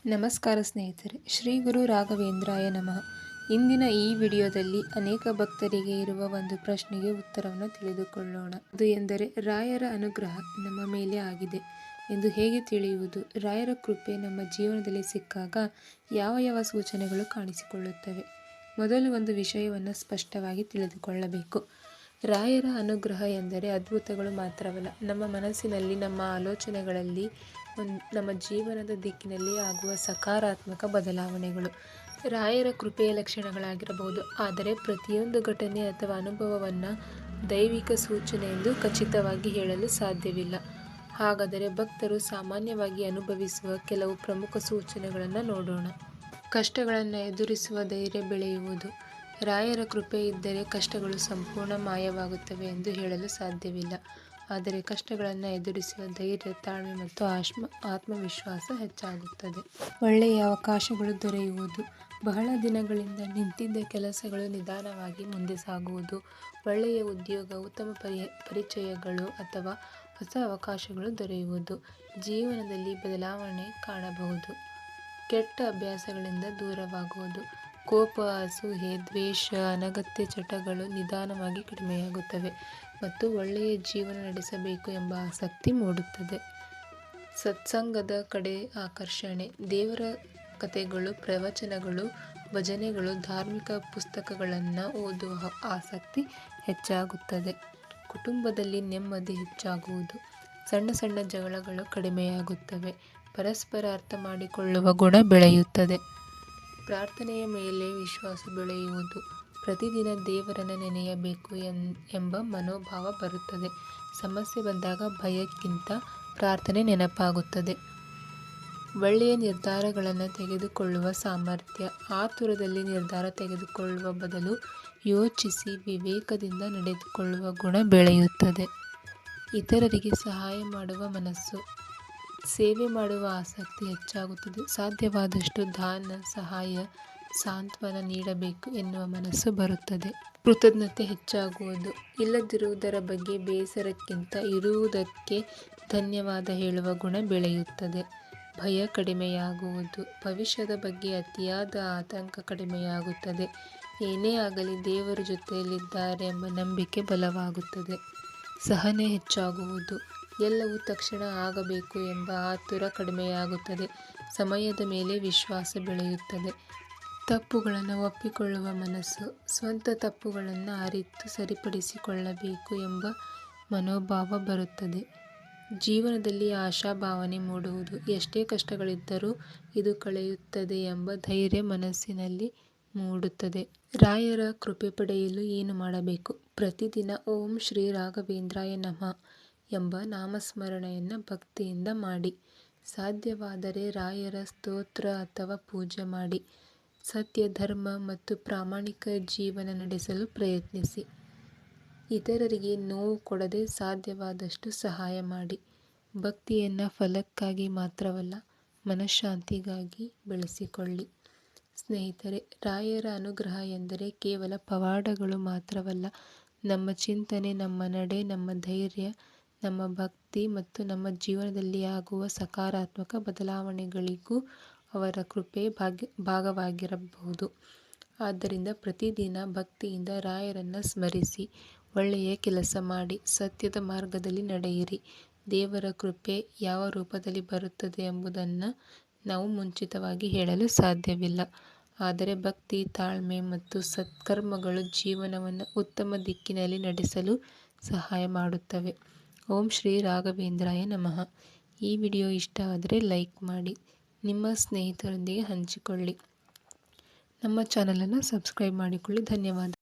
ನಮಸ್ಕಾರ ಸ್ನೇಹಿತರೆ, ಶ್ರೀ ಗುರು ರಾಘವೇಂದ್ರಾಯ ನಮಃ. ಇಂದಿನ ಈ ವಿಡಿಯೋದಲ್ಲಿ ಅನೇಕ ಭಕ್ತರಿಗೆ ಇರುವ ಒಂದು ಪ್ರಶ್ನೆಗೆ ಉತ್ತರವನ್ನು ತಿಳಿದುಕೊಳ್ಳೋಣ. ಅದು ಎಂದರೆ ರಾಯರ ಅನುಗ್ರಹ ನಮ್ಮ ಮೇಲೆ ಆಗಿದೆ ಎಂದು ಹೇಗೆ ತಿಳಿಯುವುದು? ರಾಯರ ಕೃಪೆ ನಮ್ಮ ಜೀವನದಲ್ಲಿ ಸಿಕ್ಕಾಗ ಯಾವ ಸೂಚನೆಗಳು ಕಾಣಿಸಿಕೊಳ್ಳುತ್ತವೆ? ಮೊದಲು ಒಂದು ವಿಷಯವನ್ನು ಸ್ಪಷ್ಟವಾಗಿ ತಿಳಿದುಕೊಳ್ಳಬೇಕು. ರಾಯರ ಅನುಗ್ರಹ ಎಂದರೆ ಅದ್ಭುತಗಳು ಮಾತ್ರವಲ್ಲ, ನಮ್ಮ ಮನಸ್ಸಿನಲ್ಲಿ, ನಮ್ಮ ಆಲೋಚನೆಗಳಲ್ಲಿ, ನಮ್ಮ ಜೀವನದ ದಿಕ್ಕಿನಲ್ಲಿ ಆಗುವ ಸಕಾರಾತ್ಮಕ ಬದಲಾವಣೆಗಳು ರಾಯರ ಕೃಪೆಯ ಲಕ್ಷಣಗಳಾಗಿರಬಹುದು. ಆದರೆ ಪ್ರತಿಯೊಂದು ಘಟನೆ ಅಥವಾ ಅನುಭವವನ್ನು ದೈವಿಕ ಸೂಚನೆ ಎಂದು ಖಚಿತವಾಗಿ ಹೇಳಲು ಸಾಧ್ಯವಿಲ್ಲ. ಹಾಗಾದರೆ ಭಕ್ತರು ಸಾಮಾನ್ಯವಾಗಿ ಅನುಭವಿಸುವ ಕೆಲವು ಪ್ರಮುಖ ಸೂಚನೆಗಳನ್ನು ನೋಡೋಣ. ಕಷ್ಟಗಳನ್ನು ಎದುರಿಸುವ ಧೈರ್ಯ ಬೆಳೆಯುವುದು. ರಾಯರ ಕೃಪೆ ಇದ್ದರೆ ಕಷ್ಟಗಳು ಸಂಪೂರ್ಣ ಮಾಯವಾಗುತ್ತವೆ ಎಂದು ಹೇಳಲು ಸಾಧ್ಯವಿಲ್ಲ. ಆದರೆ ಕಷ್ಟಗಳನ್ನು ಎದುರಿಸುವ ಧೈರ್ಯ, ತಾಳ್ಮೆ ಮತ್ತು ಆತ್ಮವಿಶ್ವಾಸ ಹೆಚ್ಚಾಗುತ್ತದೆ. ಒಳ್ಳೆಯ ಅವಕಾಶಗಳು ದೊರೆಯುವುದು. ಬಹಳ ದಿನಗಳಿಂದ ನಿಂತಿದ್ದ ಕೆಲಸಗಳು ನಿಧಾನವಾಗಿ ಮುಂದೆ ಸಾಗುವುದು. ಒಳ್ಳೆಯ ಉದ್ಯೋಗ, ಉತ್ತಮ ಪರಿಚಯಗಳು ಅಥವಾ ಹೊಸ ಅವಕಾಶಗಳು ದೊರೆಯುವುದು. ಜೀವನದಲ್ಲಿ ಬದಲಾವಣೆ ಕಾಣಬಹುದು. ಕೆಟ್ಟ ಅಭ್ಯಾಸಗಳಿಂದ ದೂರವಾಗುವುದು. ಕೋಪ, ಅಸೂಯೆ, ದ್ವೇಷ, ಅನಗತ್ಯ ಚಟಗಳು ನಿಧಾನವಾಗಿ ಕಡಿಮೆಯಾಗುತ್ತವೆ ಮತ್ತು ಒಳ್ಳೆಯ ಜೀವನ ನಡೆಸಬೇಕು ಎಂಬ ಆಸಕ್ತಿ ಮೂಡುತ್ತದೆ. ಸತ್ಸಂಗದ ಕಡೆ ಆಕರ್ಷಣೆ. ದೇವರ ಕಥೆಗಳು, ಪ್ರವಚನಗಳು, ಭಜನೆಗಳು, ಧಾರ್ಮಿಕ ಪುಸ್ತಕಗಳನ್ನು ಓದುವ ಆಸಕ್ತಿ ಹೆಚ್ಚಾಗುತ್ತದೆ. ಕುಟುಂಬದಲ್ಲಿ ನೆಮ್ಮದಿ ಹೆಚ್ಚಾಗುವುದು. ಸಣ್ಣ ಜಗಳಗಳು ಕಡಿಮೆಯಾಗುತ್ತವೆ. ಪರಸ್ಪರ ಅರ್ಥ ಮಾಡಿಕೊಳ್ಳುವ ಗುಣ ಬೆಳೆಯುತ್ತದೆ. ಪ್ರಾರ್ಥನೆಯ ಮೇಲೆ ವಿಶ್ವಾಸ ಬೆಳೆಯುವುದು. ಪ್ರತಿದಿನ ದೇವರನ್ನು ನೆನೆಯಬೇಕು ಎಂಬ ಮನೋಭಾವ ಬರುತ್ತದೆ. ಸಮಸ್ಯೆ ಬಂದಾಗ ಭಯಕ್ಕಿಂತ ಪ್ರಾರ್ಥನೆ ನೆನಪಾಗುತ್ತದೆ. ಒಳ್ಳೆಯ ನಿರ್ಧಾರಗಳನ್ನು ತೆಗೆದುಕೊಳ್ಳುವ ಸಾಮರ್ಥ್ಯ. ಆತುರದಲ್ಲಿ ನಿರ್ಧಾರ ತೆಗೆದುಕೊಳ್ಳುವ ಬದಲು ಯೋಚಿಸಿ ವಿವೇಕದಿಂದ ನಡೆದುಕೊಳ್ಳುವ ಗುಣ ಬೆಳೆಯುತ್ತದೆ. ಇತರರಿಗೆ ಸಹಾಯ ಮಾಡುವ ಮನಸ್ಸು. ಸೇವೆ ಮಾಡುವ ಆಸಕ್ತಿ ಹೆಚ್ಚಾಗುತ್ತದೆ. ಸಾಧ್ಯವಾದಷ್ಟು ದಾನ, ಸಹಾಯ, ಸಾಂತ್ವನ ನೀಡಬೇಕು ಎನ್ನುವ ಮನಸ್ಸು ಬರುತ್ತದೆ. ಕೃತಜ್ಞತೆ ಹೆಚ್ಚಾಗುವುದು. ಇಲ್ಲದಿರುವುದರ ಬಗ್ಗೆ ಬೇಸರಕ್ಕಿಂತ ಇರುವುದಕ್ಕೆ ಧನ್ಯವಾದ ಹೇಳುವ ಗುಣ ಬೆಳೆಯುತ್ತದೆ. ಭಯ ಕಡಿಮೆಯಾಗುವುದು. ಭವಿಷ್ಯದ ಬಗ್ಗೆ ಅತಿಯಾದ ಆತಂಕ ಕಡಿಮೆಯಾಗುತ್ತದೆ. ಏನೇ ಆಗಲಿ ದೇವರು ಜೊತೆಯಲ್ಲಿದ್ದಾರೆ ಎಂಬ ನಂಬಿಕೆ ಬಲವಾಗುತ್ತದೆ. ಸಹನೆ ಹೆಚ್ಚಾಗುವುದು. ಎಲ್ಲವೂ ತಕ್ಷಣ ಆಗಬೇಕು ಎಂಬ ಆತುರ ಕಡಿಮೆಯಾಗುತ್ತದೆ. ಸಮಯದ ಮೇಲೆ ವಿಶ್ವಾಸ ಬೆಳೆಯುತ್ತದೆ. ತಪ್ಪುಗಳನ್ನು ಒಪ್ಪಿಕೊಳ್ಳುವ ಮನಸ್ಸು. ಸ್ವಂತ ತಪ್ಪುಗಳನ್ನು ಅರಿತು ಸರಿಪಡಿಸಿಕೊಳ್ಳಬೇಕು ಎಂಬ ಮನೋಭಾವ ಬರುತ್ತದೆ. ಜೀವನದಲ್ಲಿ ಆಶಾಭಾವನೆ ಮೂಡುವುದು. ಎಷ್ಟೇ ಕಷ್ಟಗಳಿದ್ದರೂ ಇದು ಕಳೆಯುತ್ತದೆ ಎಂಬ ಧೈರ್ಯ ಮನಸ್ಸಿನಲ್ಲಿ ಮೂಡುತ್ತದೆ. ರಾಯರ ಕೃಪೆ ಪಡೆಯಲು ಏನು ಮಾಡಬೇಕು? ಪ್ರತಿದಿನ ಓಂ ಶ್ರೀ ರಾಘವೇಂದ್ರಾಯ ನಮಃ ಎಂಬ ನಾಮಸ್ಮರಣೆಯನ್ನು ಭಕ್ತಿಯಿಂದ ಮಾಡಿ. ಸಾಧ್ಯವಾದರೆ ರಾಯರ ಸ್ತೋತ್ರ ಅಥವಾ ಪೂಜೆ ಮಾಡಿ. ಸತ್ಯ, ಧರ್ಮ ಮತ್ತು ಪ್ರಾಮಾಣಿಕ ಜೀವನ ನಡೆಸಲು ಪ್ರಯತ್ನಿಸಿ. ಇತರರಿಗೆ ನೋವು ಕೊಡದೆ ಸಾಧ್ಯವಾದಷ್ಟು ಸಹಾಯ ಮಾಡಿ. ಭಕ್ತಿಯನ್ನು ಫಲಕ್ಕಾಗಿ ಮಾತ್ರವಲ್ಲ, ಮನಃಶಾಂತಿಗಾಗಿ ಬೆಳೆಸಿಕೊಳ್ಳಿ. ಸ್ನೇಹಿತರೆ, ರಾಯರ ಅನುಗ್ರಹ ಎಂದರೆ ಕೇವಲ ಪವಾಡಗಳು ಮಾತ್ರವಲ್ಲ. ನಮ್ಮ ಚಿಂತನೆ, ನಮ್ಮ ನಡೆ, ನಮ್ಮ ಧೈರ್ಯ, ನಮ್ಮ ಭಕ್ತಿ ಮತ್ತು ನಮ್ಮ ಜೀವನದಲ್ಲಿ ಆಗುವ ಸಕಾರಾತ್ಮಕ ಬದಲಾವಣೆಗಳಿಗೂ ಅವರ ಕೃಪೆ ಭಾಗವಾಗಿರಬಹುದು. ಆದ್ದರಿಂದ ಪ್ರತಿದಿನ ಭಕ್ತಿಯಿಂದ ರಾಯರನ್ನು ಸ್ಮರಿಸಿ, ಒಳ್ಳೆಯ ಕೆಲಸ ಮಾಡಿ, ಸತ್ಯದ ಮಾರ್ಗದಲ್ಲಿ ನಡೆಯಿರಿ. ದೇವರ ಕೃಪೆ ಯಾವ ರೂಪದಲ್ಲಿ ಬರುತ್ತದೆ ಎಂಬುದನ್ನು ನಾವು ಮುಂಚಿತವಾಗಿ ಹೇಳಲು ಸಾಧ್ಯವಿಲ್ಲ. ಆದರೆ ಭಕ್ತಿ, ತಾಳ್ಮೆ ಮತ್ತು ಸತ್ಕರ್ಮಗಳು ಜೀವನವನ್ನು ಉತ್ತಮ ದಿಕ್ಕಿನಲ್ಲಿ ನಡೆಸಲು ಸಹಾಯ ಮಾಡುತ್ತವೆ. ಓಂ ಶ್ರೀ ರಾಘವೇಂದ್ರಾಯ ನಮಃ. ಈ ವಿಡಿಯೋ ಇಷ್ಟವಾದರೆ ಲೈಕ್ ಮಾಡಿ, ನಿಮ್ಮ ಸ್ನೇಹಿತರೊಂದಿಗೆ ಹಂಚಿಕೊಳ್ಳಿ. ನಮ್ಮ ಚಾನಲನ್ನು ಸಬ್ಸ್ಕ್ರೈಬ್ ಮಾಡಿಕೊಳ್ಳಿ. ಧನ್ಯವಾದ.